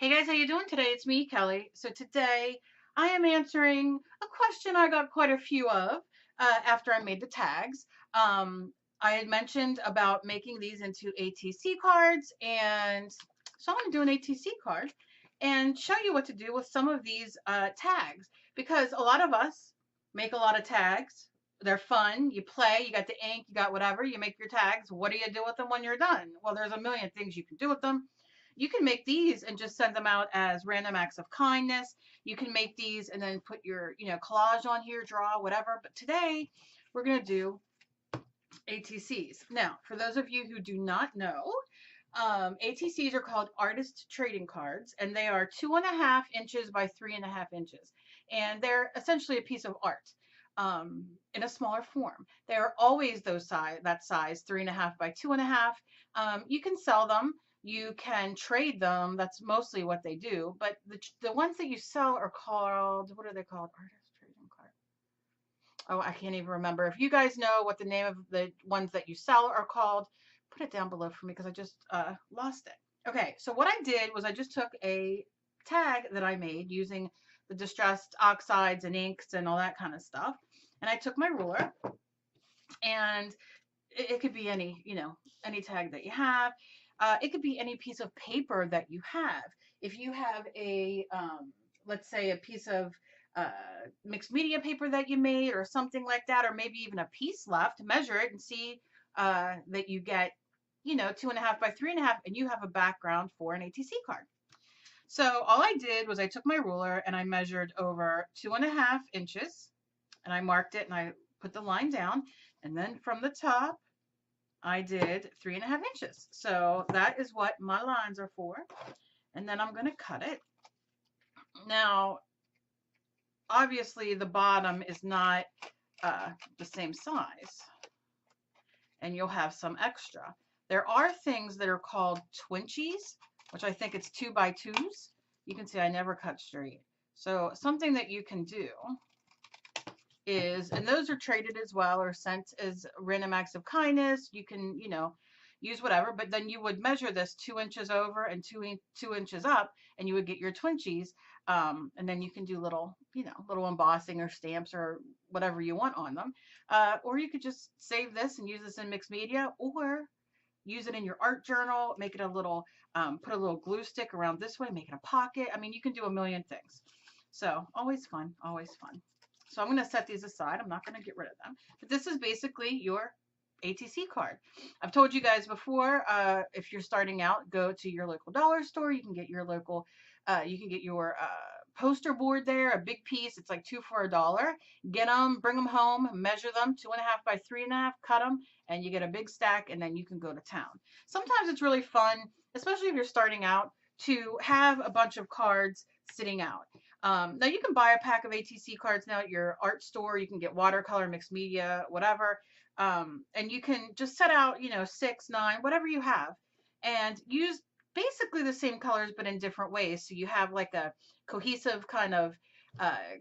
Hey guys, how you doing today? It's me, Kelly. So today I am answering a question I got quite a few of after I made the tags. Um, I had mentioned about making these into ATC cards, and so I'm going to do an ATC card and show you what to do with some of these tags because a lot of us make a lot of tags. They're fun. You play, you got the ink, you got whatever, you make your tags. What do you do with them when you're done? Well, there's a million things you can do with them. You can make these and just send them out as random acts of kindness. You can make these and then put your, collage on here, draw, whatever. But today we're going to do ATCs. Now, for those of you who do not know, ATCs are called artist trading cards, and they are 2.5 inches by 3.5 inches. And they're essentially a piece of art in a smaller form. They are always that size, 3.5 by 2.5. You can sell them. You can trade them. That's mostly what they do. But the ones that you sell are called, what are they called? Artist trading card. Oh, I can't even remember. If you guys know what the name of the ones that you sell are called, put it down below for me because I just lost it. Okay, so what I did was I just took a tag that I made using the distressed oxides and inks and all that kind of stuff. And I took my ruler and it could be any, any tag that you have. It could be any piece of paper that you have. If you have let's say a piece of uh, mixed media paper that you made or something like that, or maybe even a piece left, measure it and see that you get, 2.5 by 3.5, and you have a background for an ATC card. So all I did was I took my ruler and I measured over 2.5 inches and I marked it and I put the line down. And then from the top, I did 3.5 inches. So that is what my lines are for. And then I'm going to cut it. Now, obviously the bottom is not the same size and you'll have some extra. There are things that are called twinchies, which I think it's 2x2s. You can see I never cut straight. So something that you can do is, and those are traded as well or sent as random acts of kindness. You can, use whatever, but then you would measure this 2 inches over and 2 inches up, and you would get your twinchies. And then you can do little, little embossing or stamps or whatever you want on them. Or you could just save this and use this in mixed media, or use it in your art journal, make it a little, put a little glue stick around this way, make it a pocket. I mean, you can do a million things. So always fun, always fun. So I'm going to set these aside. I'm not going to get rid of them. But this is basically your ATC card. I've told you guys before, if you're starting out, go to your local dollar store. You can get your local, poster board there, a big piece. It's like 2 for $1. Get them, bring them home, measure them, 2.5 by 3.5, cut them, and you get a big stack, and then you can go to town. Sometimes it's really fun, especially if you're starting out, to have a bunch of cards sitting out. Now you can buy a pack of ATC cards now at your art store. You can get watercolor, mixed media, whatever. And you can just set out, 6, 9, whatever you have, and use basically the same colors but in different ways. So you have like a cohesive kind of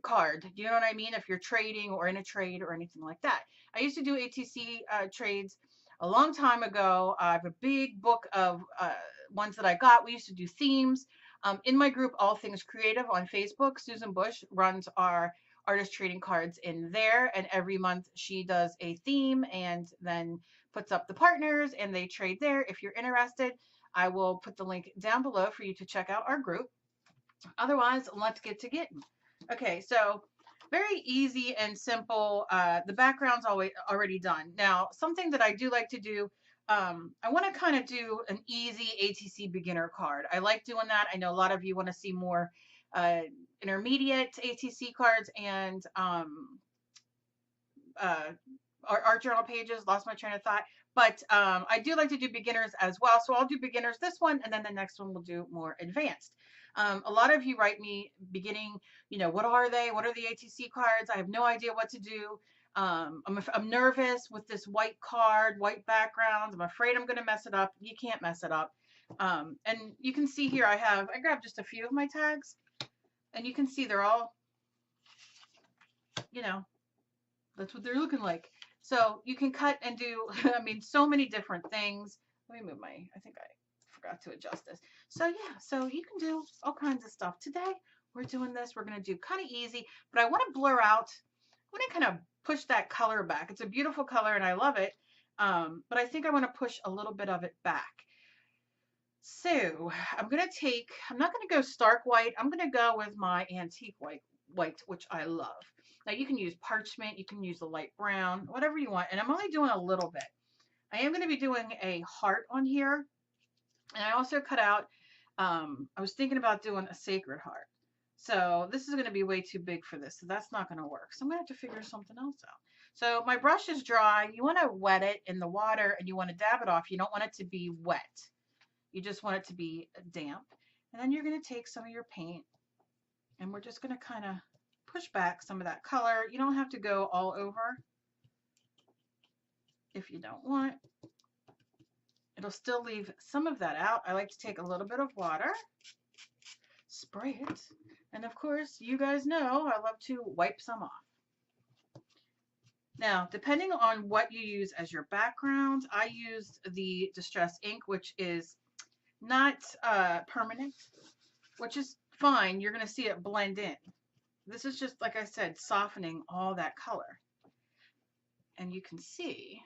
card. You know what I mean? If you're trading or in a trade or anything like that. I used to do ATC trades a long time ago. I have a big book of ones that I got. We used to do themes. In my group, All Things Creative on Facebook, Susan Bush runs our artist trading cards in there. And every month she does a theme and then puts up the partners and they trade there. If you're interested, I will put the link down below for you to check out our group. Otherwise, let's get to getting. Okay, so very easy and simple. The background's already done. Now, something that I do like to do, I want to kind of do an easy ATC beginner card. I like doing that. I know a lot of you want to see more intermediate ATC cards and art journal pages. Lost my train of thought. But I do like to do beginners as well. So I'll do beginners this one, and then the next one we'll do more advanced. A lot of you write me beginning, what are they? What are the ATC cards? I have no idea what to do. I'm nervous with this white card, white background. I'm afraid I'm going to mess it up. You can't mess it up. And you can see here I grabbed just a few of my tags, and you can see they're all, that's what they're looking like. So you can cut and do, I mean, so many different things. Let me move I think I forgot to adjust this. So yeah, so you can do all kinds of stuff. Today we're doing this. We're going to do kind of easy, but I want to blur out. I want to kind of push that color back. It's a beautiful color and I love it. But I think I want to push a little bit of it back. So I'm not going to go stark white. I'm going to go with my antique white, which I love. Now you can use parchment, you can use the light brown, whatever you want. And I'm only doing a little bit. I am going to be doing a heart on here. And I also cut out, I was thinking about doing a sacred heart. So this is going to be way too big for this. So that's not going to work. So I'm going to have to figure something else out. So my brush is dry. You want to wet it in the water and you want to dab it off. You don't want it to be wet. You just want it to be damp. And then you're going to take some of your paint and we're just going to kind of push back some of that color. You don't have to go all over if you don't want. It'll still leave some of that out. I like to take a little bit of water, spray it, and of course, you guys know I love to wipe some off. Now, depending on what you use as your background, I used the Distress ink, which is not permanent, which is fine. You're going to see it blend in. This is just, like I said, softening all that color. And you can see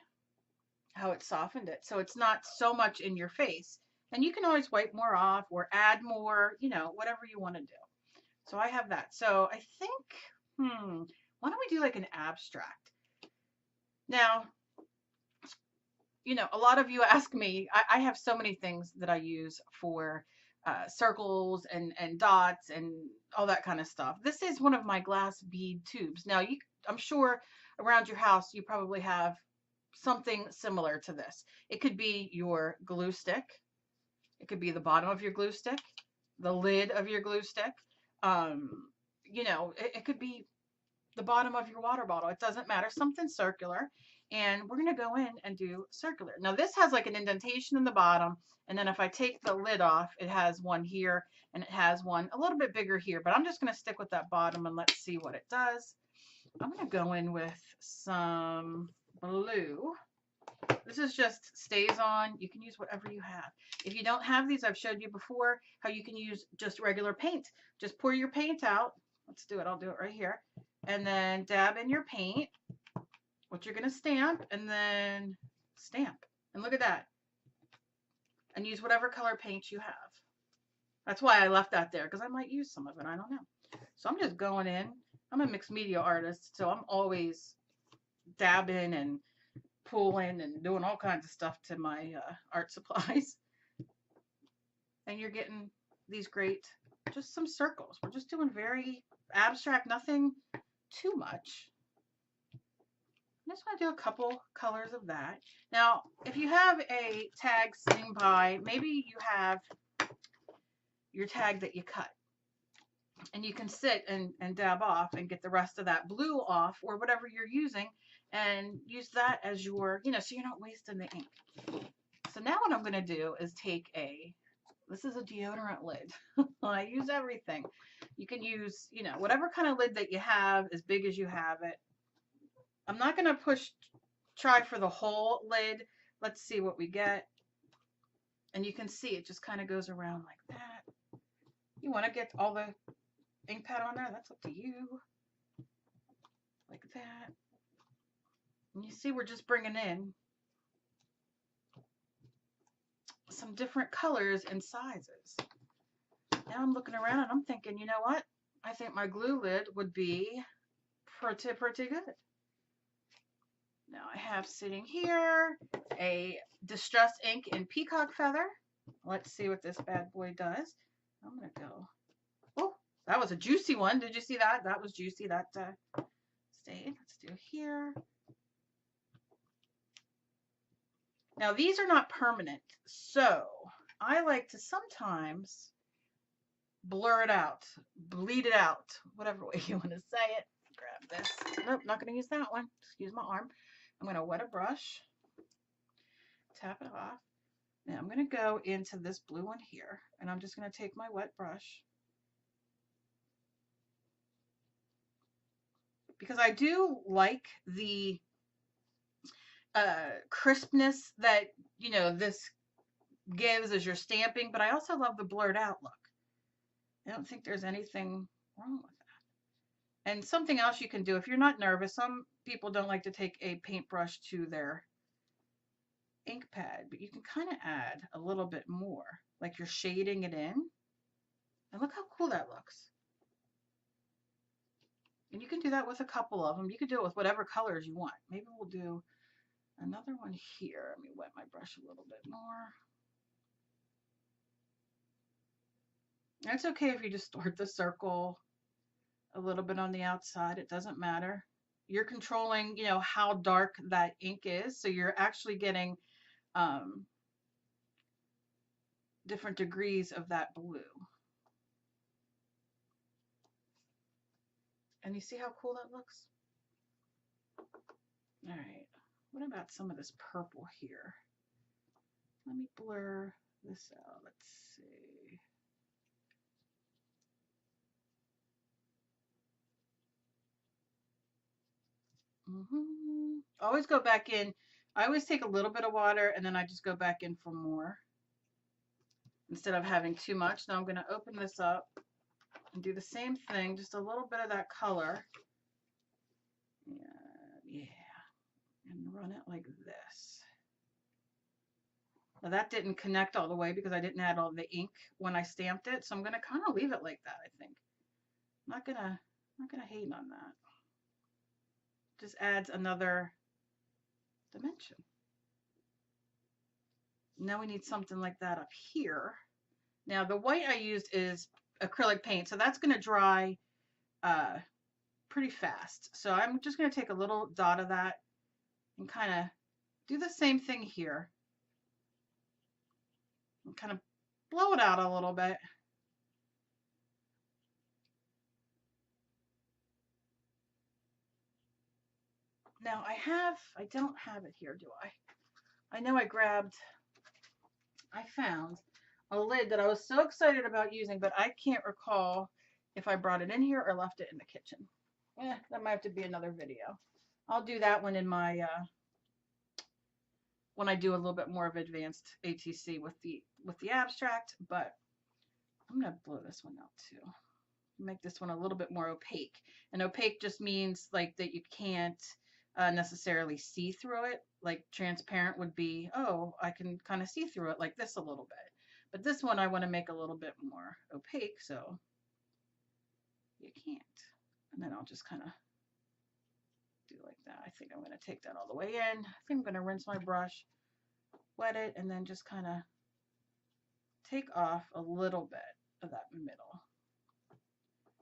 how it softened it. So it's not so much in your face. And you can always wipe more off or add more, you know, whatever you want to do. So I have that. So I think, why don't we do like an abstract? Now, you know, a lot of you ask me, I have so many things that I use for circles and dots and all that kind of stuff. This is one of my glass bead tubes. Now, I'm sure around your house, you probably have something similar to this. It could be your glue stick. It could be the bottom of your glue stick, the lid of your glue stick. You know, it could be the bottom of your water bottle. It doesn't matter. Something circular. And we're going to go in and do circular. Now this has like an indentation in the bottom. And then if I take the lid off, it has one here and it has one a little bit bigger here. But I'm just going to stick with that bottom and let's see what it does. I'm going to go in with some blue. This is just stays on. You can use whatever you have. If you don't have these, I've showed you before how you can use just regular paint. Just pour your paint out. Let's do it. I'll do it right here. And then dab in your paint, what you're going to stamp, and then stamp. And look at that. And use whatever color paint you have. That's why I left that there, because I might use some of it. I don't know. So I'm just going in. I'm a mixed media artist, so I'm always dabbing and pulling and doing all kinds of stuff to my art supplies. And you're getting these great, just some circles. We're just doing very abstract, nothing too much. I just want to do a couple colors of that. Now, if you have a tag sitting by, maybe you have your tag that you cut. And you can sit and dab off and get the rest of that blue off or whatever you're using and use that as your, you know, so you're not wasting the ink. So now what I'm going to do is take this is a deodorant lid. I use everything. You can use, you know, whatever kind of lid that you have, as big as you have it. I'm not going to try for the whole lid. Let's see what we get. And you can see it just kind of goes around like that. You want to get all the ink pad on there, that's up to you. Like that. And you see we're just bringing in some different colors and sizes. Now I'm looking around and I'm thinking, you know what? I think my glue lid would be pretty good. Now I have sitting here a Distress ink in peacock feather. Let's see what this bad boy does. I'm going to go. Oh, that was a juicy one. Did you see that? That was juicy. That stayed. Let's do here. Now these are not permanent, so I like to sometimes blur it out, bleed it out, whatever way you want to say it. Grab this. Nope, not going to use that one. Excuse my arm. I'm going to wet a brush, tap it off. Now I'm going to go into this blue one here, and I'm just going to take my wet brush. Because I do like the crispness that, you know, this gives as you're stamping, but I also love the blurred out look. I don't think there's anything wrong with that. And something else you can do if you're not nervous, some people don't like to take a paintbrush to their ink pad, but you can kind of add a little bit more, like you're shading it in. And look how cool that looks. And you can do that with a couple of them. You can do it with whatever colors you want. Maybe we'll do another one here. Let me wet my brush a little bit more. And it's okay if you just start the circle a little bit on the outside. It doesn't matter. You're controlling, you know, how dark that ink is. So you're actually getting different degrees of that blue. And you see how cool that looks? All right. What about some of this purple here? Let me blur this out. Let's see. Always go back in. I always take a little bit of water and then I just go back in for more instead of having too much. Now I'm going to open this up and do the same thing, just a little bit of that color. Yeah, and run it like this. Now that didn't connect all the way because I didn't add all the ink when I stamped it, so I'm going to kind of leave it like that, I think. I'm not gonna hate on that. Just adds another dimension. Now we need something like that up here. Now the white I used is acrylic paint, so that's going to dry pretty fast. So I'm just going to take a little dot of that and kind of do the same thing here. And kind of blow it out a little bit. Now I don't have it here, do I? I know I found a lid that I was so excited about using, but I can't recall if I brought it in here or left it in the kitchen. That might have to be another video. I'll do that one in my, when I do a little bit more of advanced ATC with the abstract, but I'm going to blow this one out too. Make this one a little bit more opaque. And opaque just means like that you can't necessarily see through it. Like transparent would be, oh, I can kind of see through it like this a little bit. But this one I want to make a little bit more opaque, so you can't. And then I'll just kind of do like that. I think I'm going to take that all the way in. I think I'm going to rinse my brush, wet it, and then just kind of take off a little bit of that middle.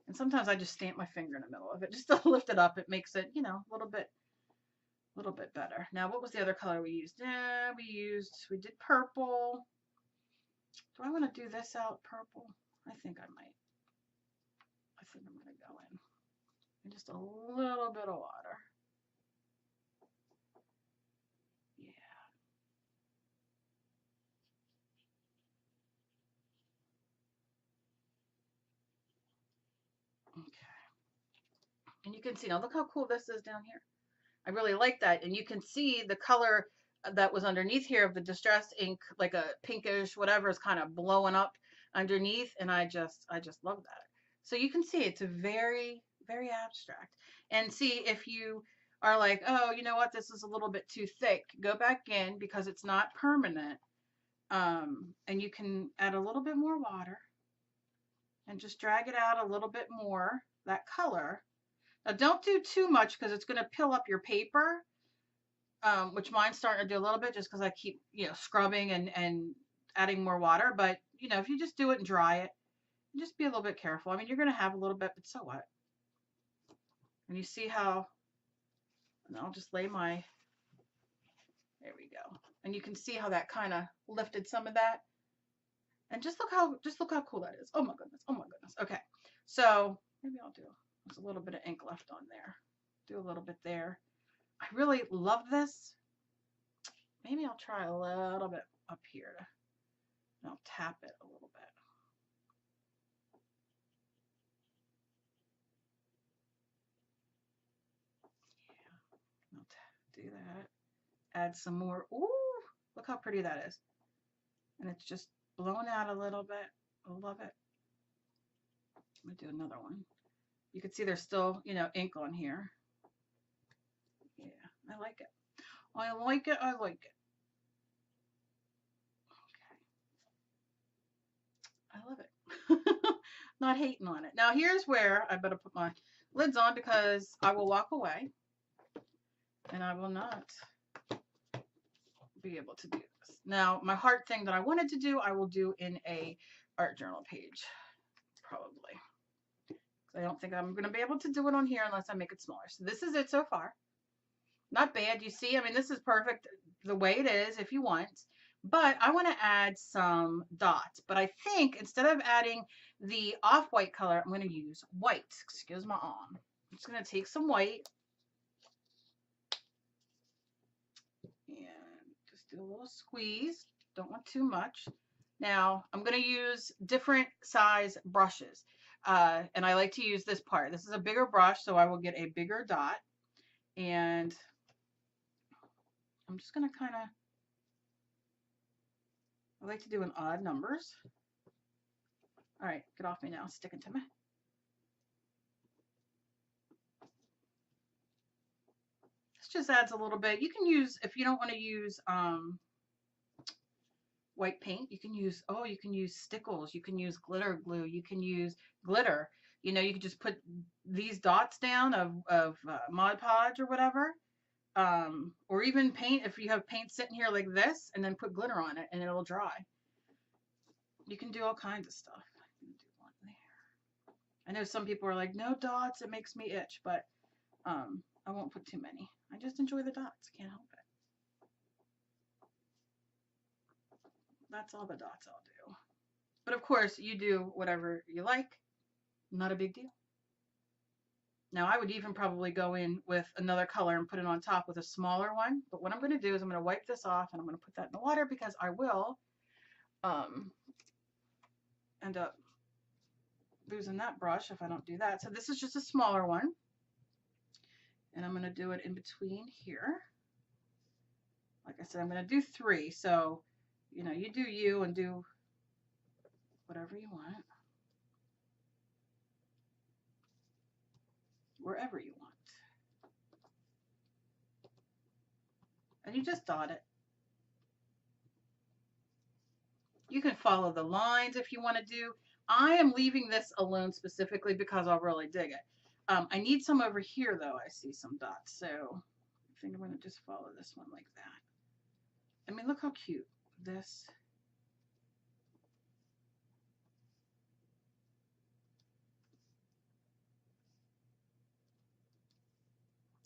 And sometimes I just stamp my finger in the middle of it just to lift it up. It makes it, you know, a little bit better. Now, what was the other color we used? We did purple. Do I want to do this out purple? I think I might. I think I'm going to go in. And just a little bit of water. Yeah. Okay. And you can see, now look how cool this is down here. I really like that. And you can see the color that was underneath here of the distress ink, like a pinkish, whatever, is kind of blowing up underneath. And I just love that. So you can see it's a very, very abstract. And see if you are like, oh, you know what, this is a little bit too thick, go back in because it's not permanent. And you can add a little bit more water and just drag it out a little bit more, that color. Now don't do too much because it's going to pill up your paper, which mine's starting to do a little bit just because I keep, you know, scrubbing and adding more water. But, you know, if you just do it and dry it, just be a little bit careful. I mean, you're going to have a little bit, but so what? And you see how, and I'll just lay my, there we go. And you can see how that kind of lifted some of that. And just look how cool that is. Oh my goodness. Oh my goodness. Okay. So maybe I'll do, there's a little bit of ink left on there. Do a little bit there. I really love this. Maybe I'll try a little bit up here. And I'll tap it a little bit. Yeah, I'll do that. Add some more. Ooh, look how pretty that is. And it's just blowing out a little bit. I love it. I'm gonna do another one. You can see there's still, you know, ink on here. Yeah, I like it. I like it. I like it. Okay. I love it. Not hating on it. Now here's where I better put my lids on because I will walk away and I will not be able to do this. Now my heart thing that I wanted to do, I will do in a art journal page, probably. I don't think I'm going to be able to do it on here unless I make it smaller. So this is it so far. Not bad. You see, I mean, this is perfect the way it is if you want. But I want to add some dots. But I think instead of adding the off-white color, I'm going to use white. Excuse my arm. I'm just going to take some white and just do a little squeeze. Don't want too much. Now, I'm going to use different size brushes. And I like to use this part. This is a bigger brush, so I will get a bigger dot. And I'm just going to kind of, I like to do in odd numbers. All right, get off me now, sticking to me. This just adds a little bit. You can use, if you don't want to use white paint, you can use, oh, you can use stickles, you can use glitter glue, you can use glitter. You know, you can just put these dots down of Mod Podge or whatever. Or even paint, if you have paint sitting here like this, and then put glitter on it and it'll dry. You can do all kinds of stuff. Do one there. I know some people are like, no dots, it makes me itch, but I won't put too many. I just enjoy the dots. Can't help it. That's all the dots I'll do. But of course, you do whatever you like. Not a big deal. Now, I would even probably go in with another color and put it on top with a smaller one. But what I'm going to do is I'm going to wipe this off and I'm going to put that in the water because I will end up losing that brush if I don't do that. So this is just a smaller one. And I'm going to do it in between here. Like I said, I'm going to do 3. So, you know, you do you and do whatever you want. Wherever you want. And you just dot it. You can follow the lines if you want to do. I am leaving this alone specifically because I'll really dig it. I need some over here though. I see some dots. So I think I'm going to just follow this one like that. I mean, look how cute this.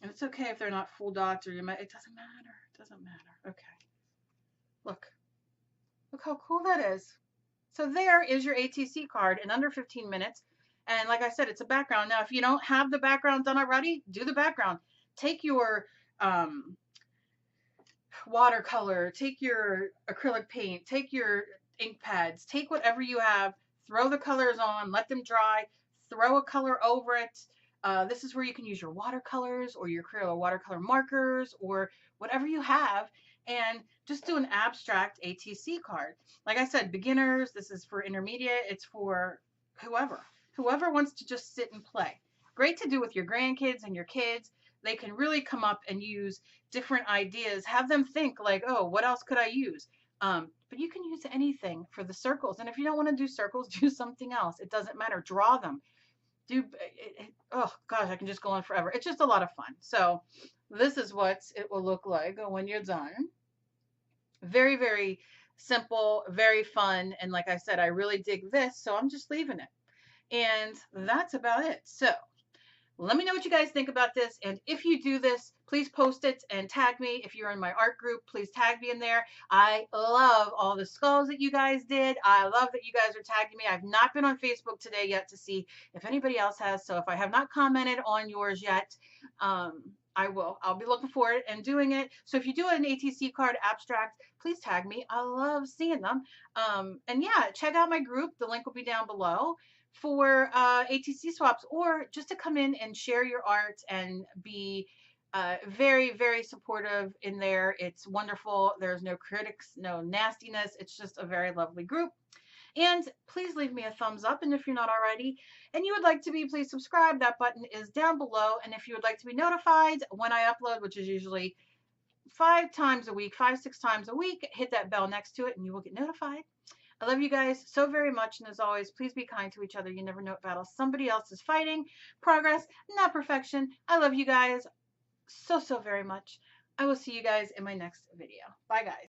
And it's okay if they're not full dots or you might, it doesn't matter. It doesn't matter. Okay. Look how cool that is. So there is your ATC card in under 15 minutes. And like I said, it's a background. Now, if you don't have the background done already, do the background. Take your watercolor, take your acrylic paint, take your ink pads, take whatever you have, throw the colors on, let them dry, throw a color over it. This is where you can use your watercolors or your Crayola watercolor markers or whatever you have, and just do an abstract ATC card. Like I said, beginners, this is for intermediate, it's for whoever wants to just sit and play. Great to do with your grandkids and your kids. They can really come up and use different ideas. Have them think like, oh, what else could I use? But you can use anything for the circles. And if you don't want to do circles, do something else. It doesn't matter. Draw them. Oh gosh, I can just go on forever. It's just a lot of fun. So this is what it will look like when you're done. Very, very simple, very fun. And like I said, I really dig this, so I'm just leaving it. And that's about it. So let me know what you guys think about this. And if you do this, please post it and tag me. If you're in my art group, please tag me in there. I love all the skulls that you guys did. I love that you guys are tagging me. I've not been on Facebook today yet to see if anybody else has. So if I have not commented on yours yet, I will. I'll be looking for it and doing it. So if you do an ATC card abstract, please tag me. I love seeing them. And yeah, check out my group. The link will be down below for ATC swaps, or just to come in and share your art and be Very, very supportive in there. It's wonderful. There's no critics, no nastiness. It's just a very lovely group. And please leave me a thumbs up. And if you're not already and you would like to be, please subscribe. That button is down below. And if you would like to be notified when I upload, which is usually 5 times a week, 6 times a week, hit that bell next to it and you will get notified. I love you guys so very much. And as always, please be kind to each other. You never know what battle somebody else is fighting. Progress, not perfection. I love you guys so, so very much. I will see you guys in my next video. Bye, guys.